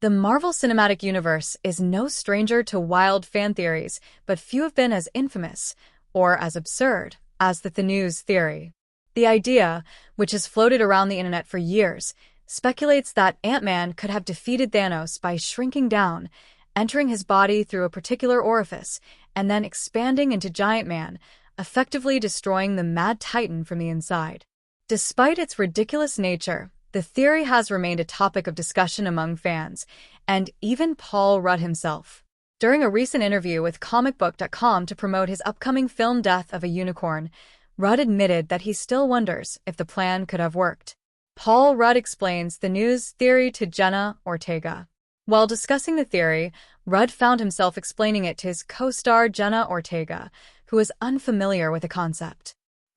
The Marvel Cinematic Universe is no stranger to wild fan theories, but few have been as infamous, or as absurd, as the Thanos theory. The idea, which has floated around the internet for years, speculates that Ant-Man could have defeated Thanos by shrinking down, entering his body through a particular orifice, and then expanding into Giant Man, effectively destroying the Mad Titan from the inside. Despite its ridiculous nature, the theory has remained a topic of discussion among fans, and even Paul Rudd himself. During a recent interview with comicbook.com to promote his upcoming film Death of a Unicorn, Rudd admitted that he still wonders if the plan could have worked. Paul Rudd explains the news theory to Jenna Ortega. While discussing the theory, Rudd found himself explaining it to his co-star Jenna Ortega, who was unfamiliar with the concept.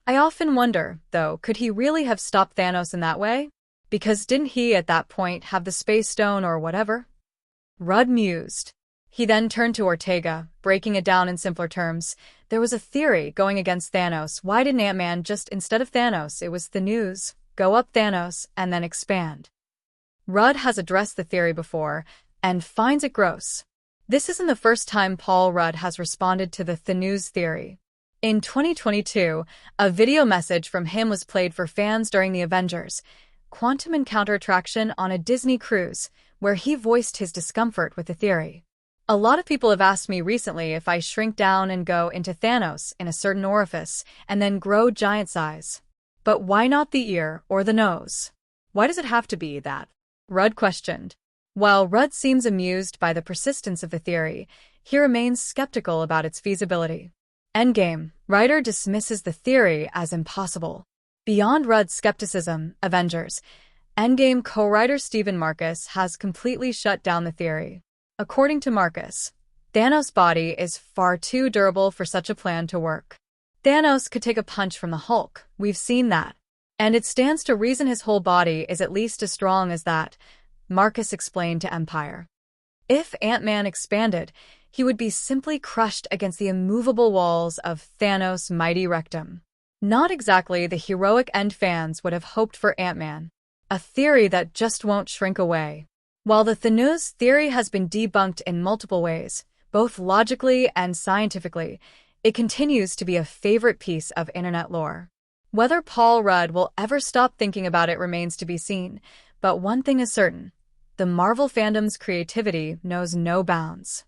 I often wonder, though, could he really have stopped Thanos in that way? Because didn't he at that point have the Space Stone or whatever? Rudd mused. He then turned to Ortega, breaking it down in simpler terms. There was a theory going against Thanos. Why didn't Ant-Man just, instead of Thanos, it was the news, go up Thanos and then expand? Rudd has addressed the theory before and finds it gross. This isn't the first time Paul Rudd has responded to the Thanos theory. In 2022, a video message from him was played for fans during the Avengers Quantum Encounter attraction on a Disney cruise, where he voiced his discomfort with the theory. A lot of people have asked me recently if I shrink down and go into Thanos in a certain orifice and then grow giant size. But why not the ear or the nose? Why does it have to be that? Rudd questioned. While Rudd seems amused by the persistence of the theory, he remains skeptical about its feasibility. Endgame writer dismisses the theory as impossible. Beyond Rudd's skepticism, Avengers Endgame co-writer Stephen Marcus has completely shut down the theory. According to Marcus, Thanos' body is far too durable for such a plan to work. Thanos could take a punch from the Hulk, we've seen that. And it stands to reason his whole body is at least as strong as that, Marcus explained to Empire. If Ant-Man expanded, he would be simply crushed against the immovable walls of Thanos' mighty rectum. Not exactly the heroic end fans would have hoped for Ant-Man, a theory that just won't shrink away. While the Thanos theory has been debunked in multiple ways, both logically and scientifically, it continues to be a favorite piece of internet lore. Whether Paul Rudd will ever stop thinking about it remains to be seen, but one thing is certain: the Marvel fandom's creativity knows no bounds.